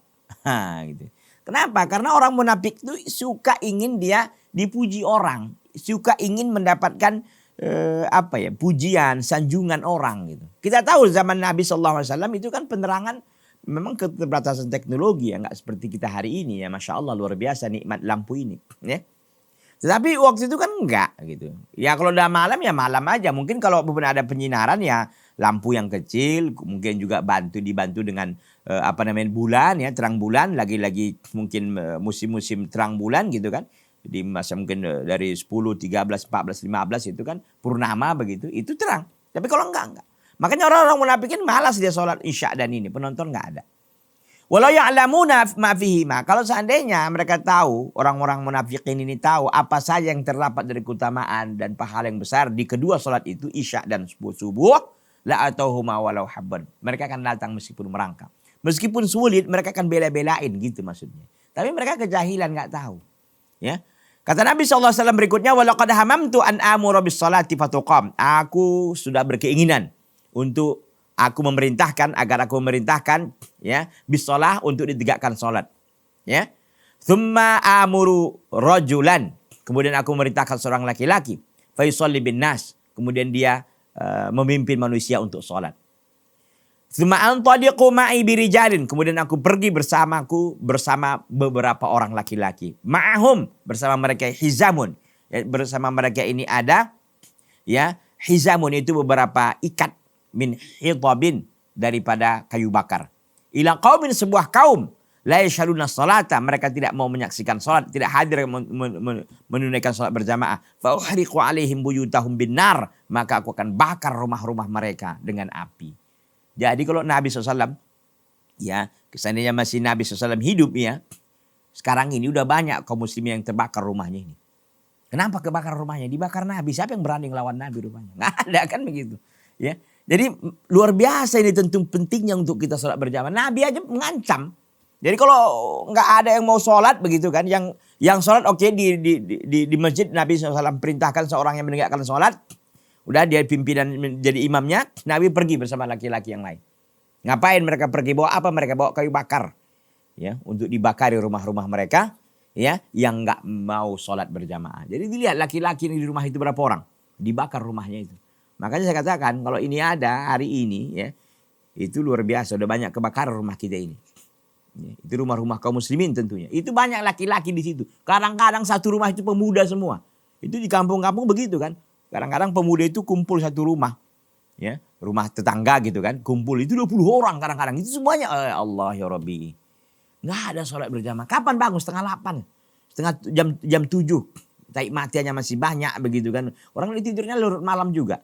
Gitu. Kenapa? Karena orang munafik itu suka ingin dia dipuji orang, suka ingin mendapatkan pujian, sanjungan orang gitu. Kita tahu zaman Nabi SAW itu kan penerangan memang keterbatasan teknologi ya, nggak seperti kita hari ini ya, masya Allah luar biasa nikmat lampu ini, ya. Tetapi waktu itu kan enggak gitu. Ya kalau udah malam ya malam aja. Mungkin kalau ada penyinaran ya lampu yang kecil, mungkin juga dibantu dengan bulan ya, terang bulan, lagi-lagi mungkin musim-musim terang bulan gitu kan. Di masa mungkin dari 10, 13, 14, 15 itu kan purnama begitu, itu terang. Tapi kalau enggak. Makanya orang-orang munafikin malas dia sholat isya dan ini, penonton enggak ada. Walau ya'lamuna ma fihi ma, kalau seandainya mereka tahu, orang-orang munafikin ini tahu apa saja yang terdapat dari keutamaan dan pahala yang besar di kedua salat itu, isya dan subuh, la'atauhuma walau habban. Mereka akan datang meskipun merangkak. Meskipun sulit, mereka akan bela-belain gitu maksudnya. Tapi mereka kejahilan, enggak tahu. Ya. Kata Nabi SAW berikutnya, walaqad hamamtu an amura bis salati fatuqam. Aku sudah berkeinginan untuk aku memerintahkan ya bisolah untuk ditegakkan salat, ya. Tsumma amuru rajulan, kemudian aku memerintahkan seorang laki-laki, fa yusalli bin nas, kemudian dia memimpin manusia untuk salat. Tsumma antadiqu ma'i birijalin, kemudian aku pergi bersama beberapa orang laki-laki. Ma'ahum, bersama mereka hizamun, ya, bersama mereka ini ada ya hizamun, itu beberapa ikat, min hitabin, daripada kayu bakar. Ila qaumin, sebuah kaum, la yashhaduna salata, mereka tidak mau menyaksikan salat, tidak hadir menunaikan salat berjamaah. Fa uhriqu alaihim buyutahum binnar, maka aku akan bakar rumah-rumah mereka dengan api. Jadi kalau Nabi SAW, ya, seandainya masih Nabi SAW hidup ya, sekarang ini udah banyak kaum muslimin yang terbakar rumahnya ini. Kenapa kebakar rumahnya? Dibakar Nabi. Siapa yang berani ngelawan Nabi rumahnya? Nggak ada kan begitu, ya. Jadi luar biasa ini tentu pentingnya untuk kita sholat berjamaah. Nabi aja mengancam. Jadi kalau nggak ada yang mau sholat begitu kan, yang sholat oke, di masjid Nabi SAW perintahkan seorang yang menegakkan sholat, udah dia pimpinan jadi imamnya, Nabi pergi bersama laki-laki yang lain. Ngapain mereka pergi? Bawa apa mereka? Bawa kayu bakar, ya, untuk dibakari rumah-rumah mereka, ya, yang nggak mau sholat berjamaah. Jadi dilihat laki-laki di rumah itu berapa orang, dibakar rumahnya itu. Makanya saya katakan kalau ini ada hari ini ya, itu luar biasa, udah banyak kebakaran rumah kita ini. Ya, itu rumah-rumah kaum muslimin tentunya. Itu banyak laki-laki di situ. Kadang-kadang satu rumah itu pemuda semua. Itu di kampung-kampung begitu kan. Kadang-kadang pemuda itu kumpul satu rumah. Ya, rumah tetangga gitu kan. Kumpul itu 20 orang kadang-kadang. Itu semuanya Allah ya Rabbi. Nggak ada sholat berjamaah. Kapan bangun? 7:30. Jam 7. Tai matiannya masih banyak begitu kan. Orang tidurnya larut malam juga.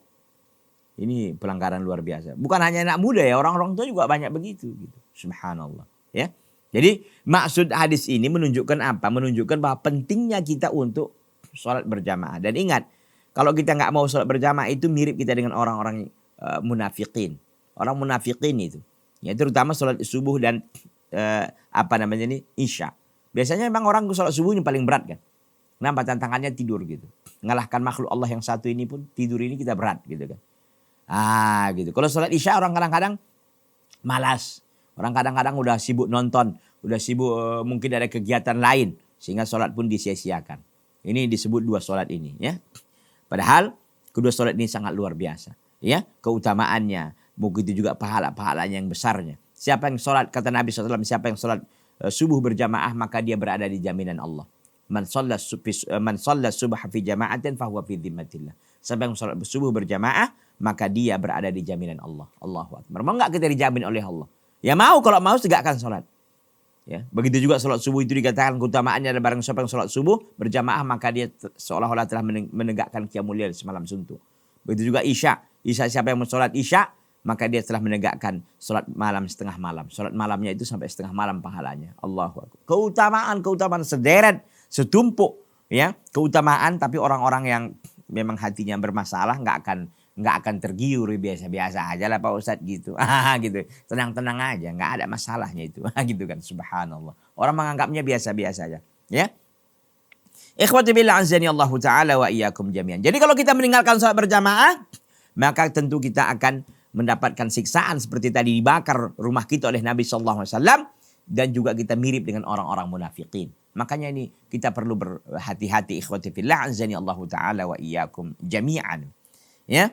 Ini pelanggaran luar biasa. Bukan hanya anak muda ya, orang-orang tua juga banyak begitu gitu. Subhanallah, ya. Jadi maksud hadis ini menunjukkan apa? Menunjukkan bahwa pentingnya kita untuk sholat berjamaah. Dan ingat, kalau kita nggak mau sholat berjamaah itu mirip kita dengan orang-orang munafikin. Orang munafikin itu, ya, terutama sholat subuh dan isya. Biasanya memang orang sholat subuh ini paling berat kan. Kenapa? Tantangannya tidur gitu. ngalahkan makhluk Allah yang satu ini pun, tidur ini kita berat gitu kan. Gitu. Kalau sholat isya orang kadang-kadang malas. Orang kadang-kadang udah sibuk nonton, udah sibuk mungkin ada kegiatan lain. Sehingga sholat pun disia-siakan. Ini disebut dua sholat ini ya. Padahal kedua sholat ini sangat luar biasa. Ya, keutamaannya. Begitu juga pahala-pahalanya yang besarnya. Siapa yang sholat, kata Nabi SAW, siapa yang sholat subuh berjamaah maka dia berada di jaminan Allah. Man shalla subha fi jama'atin fahuwa fi dhimmatillah. Siapa yang sholat subuh berjamaah maka dia berada di jaminan Allah. Allahu Akbar. Mau enggak kita dijamin oleh Allah? Ya mau, kalau mau tegakkan sholat. Ya, begitu juga sholat subuh itu dikatakan keutamaannya ada barang siapa yang sholat subuh berjamaah maka dia seolah-olah telah menegakkan qiyamul lail semalam suntuk. Begitu juga isya. Isya siapa yang sholat isya maka dia telah menegakkan sholat malam setengah malam. Sholat malamnya itu sampai setengah malam pahalanya. Allahu Akbar. Keutamaan sederet, setumpuk ya keutamaan, tapi orang-orang yang memang hatinya bermasalah nggak akan tergiur, biasa-biasa aja lah Pak Ustadz gitu. Gitu. Tenang-tenang aja, nggak ada masalahnya itu. Gitu kan, subhanallah. Orang menganggapnya biasa-biasa aja. Ya. Ikhwati billah azani Allah Ta'ala wa iyyakum jami'an. Jadi kalau kita meninggalkan sholat berjamaah, maka tentu kita akan mendapatkan siksaan seperti tadi dibakar rumah kita oleh Nabi SAW. Dan juga kita mirip dengan orang-orang munafikin. Makanya ini kita perlu berhati-hati ikhwati billah azani Allah Ta'ala wa iyyakum jami'an. Ya.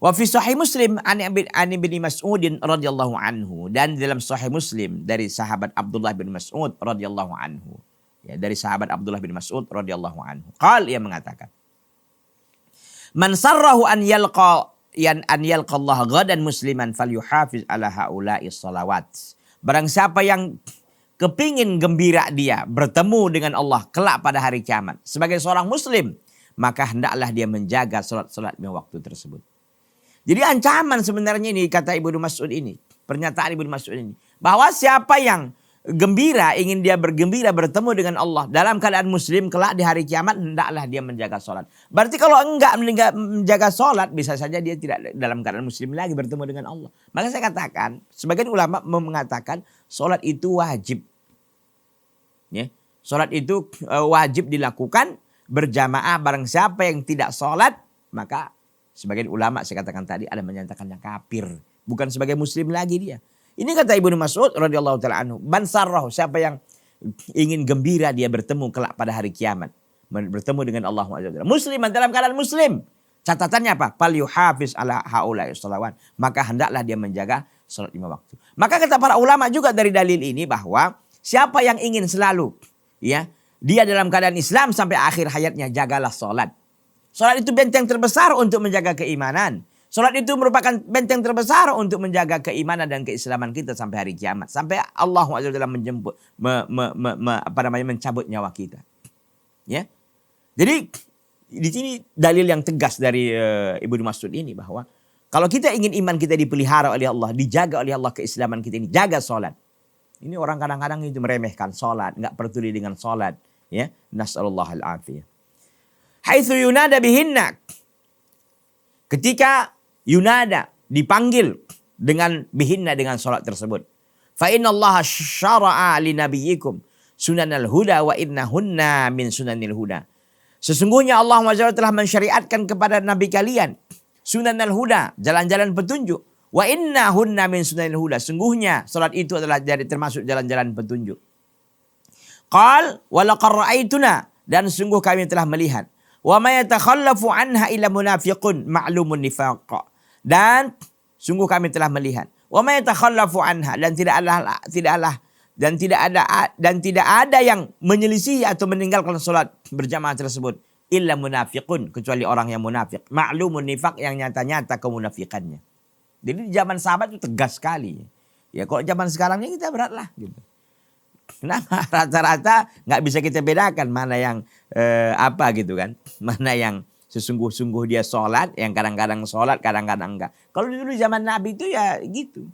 Wa fi sahih Muslim an ibni Mas'ud radhiyallahu anhu, dan dalam sahih Muslim dari sahabat Abdullah bin Mas'ud radhiyallahu anhu. Ya, dari sahabat Abdullah bin Mas'ud radhiyallahu anhu. Ia mengatakan, "Man sarrahu an yalqa Allah ghadan musliman falyuhafiz ala haula'i salawat." Barang siapa yang kepingin gembira dia bertemu dengan Allah kelak pada hari kiamat sebagai seorang muslim, maka hendaklah dia menjaga salat-salat lima waktu tersebut. Jadi ancaman sebenarnya ini kata Ibnu Mas'ud ini. Pernyataan Ibnu Mas'ud ini. Bahwa siapa yang gembira, ingin dia bergembira bertemu dengan Allah dalam keadaan muslim kelak di hari kiamat, hendaklah dia menjaga sholat. Berarti kalau enggak menjaga sholat, bisa saja dia tidak dalam keadaan muslim lagi bertemu dengan Allah. Maka saya katakan, sebagian ulama mengatakan sholat itu wajib. Ya, sholat itu wajib dilakukan berjamaah. Barang siapa yang tidak sholat, maka sebagian ulama saya katakan tadi ada menyatakannya kafir. Bukan sebagai muslim lagi dia. Ini kata Ibnu Mas'ud radhiyallahu taala anhu, "Man sarrahu," siapa yang ingin gembira dia bertemu kelak pada hari kiamat, bertemu dengan Allah Subhanahu wa taala. Musliman, dalam keadaan muslim. Catatannya apa? Fal yuhafiz ala haula'i shalawat. Maka hendaklah dia menjaga salat lima waktu. Maka kata para ulama juga dari dalil ini bahwa siapa yang ingin selalu ya, dia dalam keadaan Islam sampai akhir hayatnya, jagalah salat. Salat itu benteng terbesar untuk menjaga keimanan. Salat itu merupakan benteng terbesar untuk menjaga keimanan dan keislaman kita sampai hari kiamat. Sampai Allah SWT menjemput, mencabut nyawa kita. Ya. Jadi di sini dalil yang tegas dari Ibnu Mas'ud ini bahwa kalau kita ingin iman kita dipelihara oleh Allah, dijaga oleh Allah keislaman kita ini, jaga salat. Ini orang kadang-kadang itu meremehkan salat, enggak peduli dengan salat, ya. Nasallallahu al-afiyah. Haitsu yunada bihinna. Ketika yunada, dipanggil dengan bihinna, dengan salat tersebut. Fa innallaha syara'a li nabiyyikum sunanal huda wa innahunna min sunanil huda. Sesungguhnya Allah SWT telah mensyariatkan kepada nabi kalian sunanal huda, jalan-jalan petunjuk. Wa innahunna min sunanil huda. Sungguhnya salat itu adalah termasuk jalan-jalan petunjuk. Qal wa laqad ra'aituna, dan sungguh kami telah melihat. Wa ma yatakhallafu anha illa munafiqun ma'lumun nifaq. Dan sungguh kami telah melihat. Wa ma yatakhallafu anha, dan tidak ada yang menyelisih atau meninggalkan salat berjamaah tersebut illa munafiqun, kecuali orang yang munafik. Ma'lumun nifaq, yang nyata-nyata kemunafikannya. Jadi di zaman sahabat itu tegas sekali. Ya kalau zaman sekarang ini kita beratlah gitu. Kenapa? Rata-rata nggak bisa kita bedakan mana yang apa gitu kan. Mana yang sesungguh-sungguh dia sholat, yang kadang-kadang sholat, kadang-kadang enggak. Kalau dulu zaman Nabi itu ya gitu.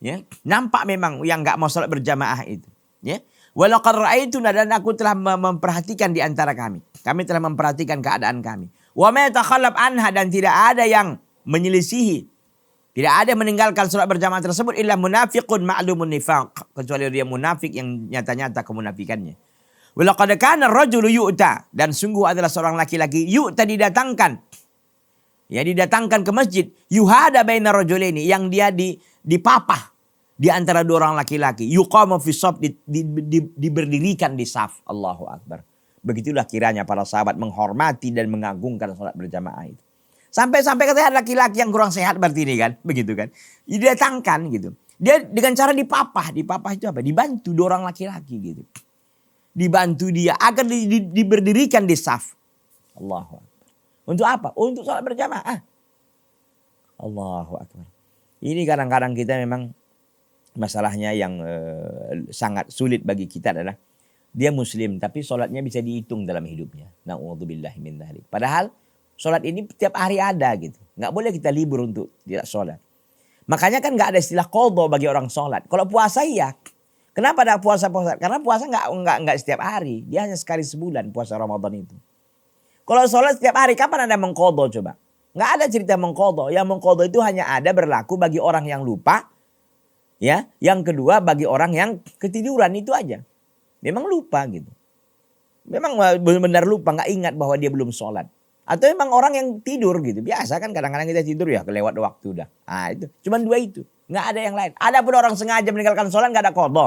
Ya, nampak memang yang nggak mau sholat berjamaah itu. Ya. Walaqad ra'aituna, dan aku telah memperhatikan di antara kami. Kami telah memperhatikan keadaan kami. Wa ma yatakhallaf anha, dan tidak ada yang menyelisihi, tidak ada meninggalkan salat berjamaah tersebut illa munafiqun ma'lumun nifaq, kecuali dia munafik yang nyata-nyata kemunafikannya. Walaqad kana ar-rajulu yu'ta, dan sungguh adalah seorang laki-laki yu'ta didatangkan. Ya, didatangkan ke masjid, yuhada baina rajulaini, yang dia dipapah di antara dua orang laki-laki. Yuqamu fi shaf, diberdirikan di saf. Allahu akbar. Begitulah kiranya para sahabat menghormati dan mengagungkan salat berjamaah itu. Sampai-sampai katanya laki-laki yang kurang sehat berdiri kan, begitu kan. Didatangkan gitu. Dia dengan cara dipapah. Dipapah itu apa? Dibantu dua orang laki-laki gitu. Dibantu dia agar diberdirikan di saf. Allahu akbar. Untuk apa? Untuk salat berjamaah. Allahu akbar. Ini kadang-kadang kita memang masalahnya yang sangat sulit bagi kita adalah dia muslim tapi salatnya bisa dihitung dalam hidupnya. Na'udzubillahi min dzalik. Padahal salat ini tiap hari ada gitu. Nggak boleh kita libur untuk tidak salat. Makanya kan nggak ada istilah qadha bagi orang salat. Kalau puasa iya. Kenapa ada puasa-puasa? Karena puasa nggak setiap hari. Dia hanya sekali sebulan puasa Ramadan itu. Kalau sholat setiap hari, kapan ada mengqadha coba? Nggak ada cerita mengqadha. Yang mengqadha itu hanya ada berlaku bagi orang yang lupa. Ya, yang kedua bagi orang yang ketiduran, itu aja. Memang lupa gitu. Memang benar-benar lupa, nggak ingat bahwa dia belum sholat. Atau memang orang yang tidur gitu. Biasa kan kadang-kadang kita tidur ya kelewat waktu udah. Ah itu, cuman dua itu. Nggak ada yang lain. Ada pun orang sengaja meninggalkan sholat nggak ada qadha.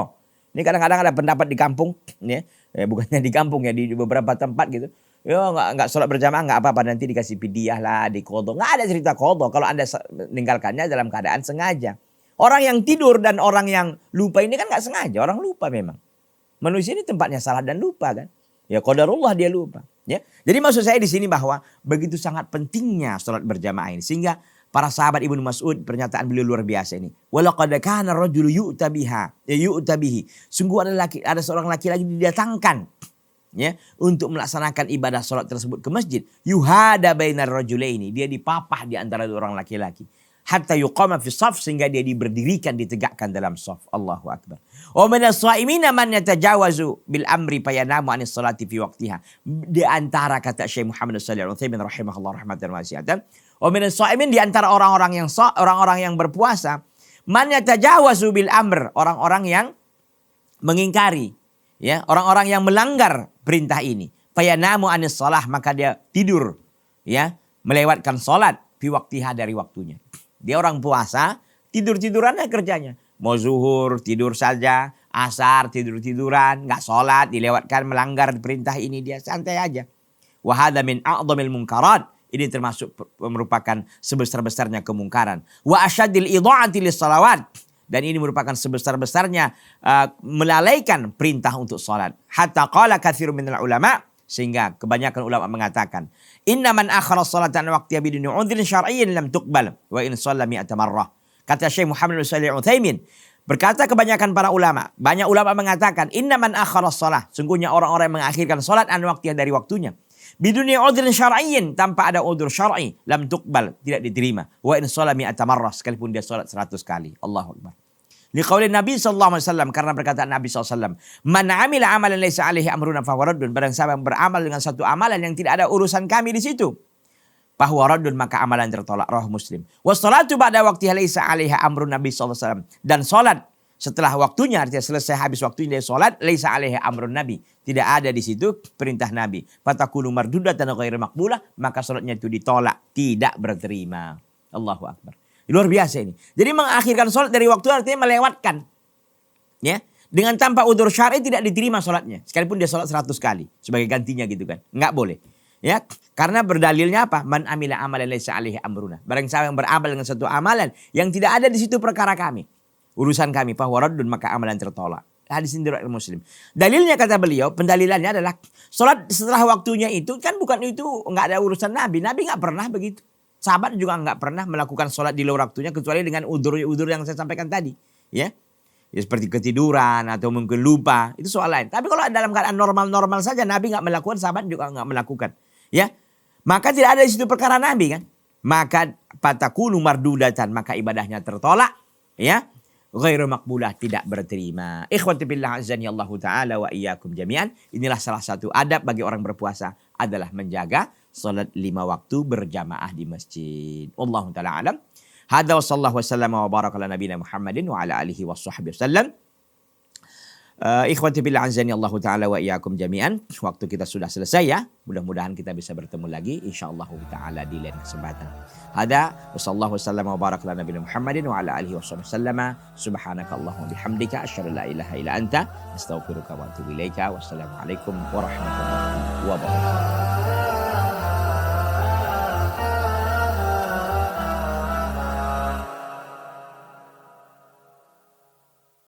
Ini kadang-kadang ada pendapat di kampung, ya, bukannya di kampung ya, di beberapa tempat gitu. Ya nggak sholat berjamaah nggak apa-apa, nanti dikasih fidyah lah, di qadha. Nggak ada cerita qadha kalau Anda meninggalkannya dalam keadaan sengaja. Orang yang tidur dan orang yang lupa ini kan nggak sengaja, orang lupa memang. Manusia ini tempatnya salah dan lupa kan. Ya qadarullah dia lupa. Ya. Jadi maksud saya di sini bahwa begitu sangat pentingnya sholat berjamaah ini. Sehingga para sahabat Ibnu Mas'ud, pernyataan beliau luar biasa ini. Walaqad kana ar-rajulu yu'ta bihi. Sungguh ada seorang laki-laki didatangkan, ya, untuk melaksanakan ibadah sholat tersebut ke masjid. Yuhada bainar rajulaini, dia dipapah di antara dua orang laki-laki. Hatta yuqama fi shaf, sehingga dia diberdirikan, ditegakkan dalam shaf. Allahu akbar. Wa minas shaimina man yatajawazu bil amri fayanamu anis salati fi waqtiha. Di antara, kata Syekh Muhammad Shalih Al-Utsaimin rahimahullah rahmatan wasi'atan, wa minas shaimin, di antara orang-orang yang berpuasa, man yatajawazu bil amr, orang-orang yang mengingkari, ya, orang-orang yang melanggar perintah ini. Fayanamu anis shalah, maka dia tidur, ya, melewatkan salat fi waqtiha, dari waktunya. Dia orang puasa, tidur-tidurannya kerjanya. Mau zuhur, tidur saja. Asar, tidur-tiduran. Nggak sholat, dilewatkan, melanggar perintah ini. Dia santai aja. Wa hadza min a'dhamil munkarat. Ini termasuk merupakan sebesar-besarnya kemungkaran. Wa asyadil idha'ati lis salawat. Dan ini merupakan sebesar-besarnya melalaikan perintah untuk sholat. Hatta qala katsirun minal ulama'. Sehingga kebanyakan ulama mengatakan, inna man akhara sholata an waqtiha biduni udhrin syar'iyyin lam tuqbal wa in shalla mi'ata marrah. Kata Syekh Muhammad bin Shalih Al-Utsaimin, berkata kebanyakan para ulama, banyak ulama mengatakan, inna man akhara shalah, sungguhnya orang-orang yang mengakhirkan salat an waqtiha, dari waktunya, biduni udhrin syar'iyyin, tanpa ada udhur syar'i, lam tuqbal, tidak diterima, wa in shalla mi'ata marrah, sekalipun dia salat 100 kali. Allahu akbar. Liqaulin Nabi SAW, karena perkataan Nabi SAW, man amila amalan laisa alaihi amruna fahuwa raddun, barang siapa yang beramal dengan satu amalan yang tidak ada urusan kami di situ, fahuwa raddun, maka amalan tertolak. Rawahu Muslim. Wassalatu ba'da waqtiha laisa alaiha amrun Nabi SAW, dan salat setelah waktunya, artinya selesai habis waktunya dia salat, laisa alaiha amrun Nabi, tidak ada di situ perintah Nabi, fatakunu mardudatan ghairu maqbulah, maka salatnya itu ditolak, tidak berterima. Allahu akbar. Luar biasa ini. Jadi mengakhirkan sholat dari waktu artinya melewatkan. Ya. Dengan tanpa udzur syar'i tidak diterima sholatnya. Sekalipun dia sholat 100 kali. Sebagai gantinya gitu kan. Enggak boleh. Ya. Karena berdalilnya apa? Man amila amalan laisa alaihi amruna. Barang siapa yang beramal dengan satu amalan yang tidak ada di situ perkara kami, urusan kami, fahuwa raddun, maka amalan tertolak. Hadis ini riwayat Muslim. Dalilnya, kata beliau, pendalilannya adalah sholat setelah waktunya itu kan bukan itu, enggak ada urusan Nabi. Nabi enggak pernah begitu. Sahabat juga enggak pernah melakukan sholat di luar waktunya kecuali dengan udzur yang saya sampaikan tadi, ya. Ya seperti ketiduran atau mungkin lupa, itu soal lain. Tapi kalau dalam keadaan normal-normal saja Nabi enggak melakukan, sahabat juga enggak melakukan, ya. Maka tidak ada di situ perkara Nabi kan. Maka fatakunu mardudatan, maka ibadahnya tertolak, ya. Ghairu maqbulah, tidak berterima. Ikhwati billah azani Allah taala wa iyyakum jami'an. Inilah salah satu adab bagi orang berpuasa adalah menjaga salat 5 waktu berjamaah di masjid. Wallahu taala alam. Hadza wa sallallahu wasallam wa baraka ala nabiyina Muhammadin wa ala alihi washabbihi wasallam. Ikhwati billah azani Allah taala wa iyyakum jami'an. Waktu kita sudah selesai ya. Mudah-mudahan kita bisa bertemu lagi insyaallah taala di lain kesempatan. Hada wa sallallahu wasallam wa baraka ala nabiyina Muhammadin wa ala alihi wasallama. Subhanakallahumma bihamdika asyhadu an la ilaha illa anta astaghfiruka wa atubu ilaika. Wassalamu alaikum warahmatullahi wabarakatuh.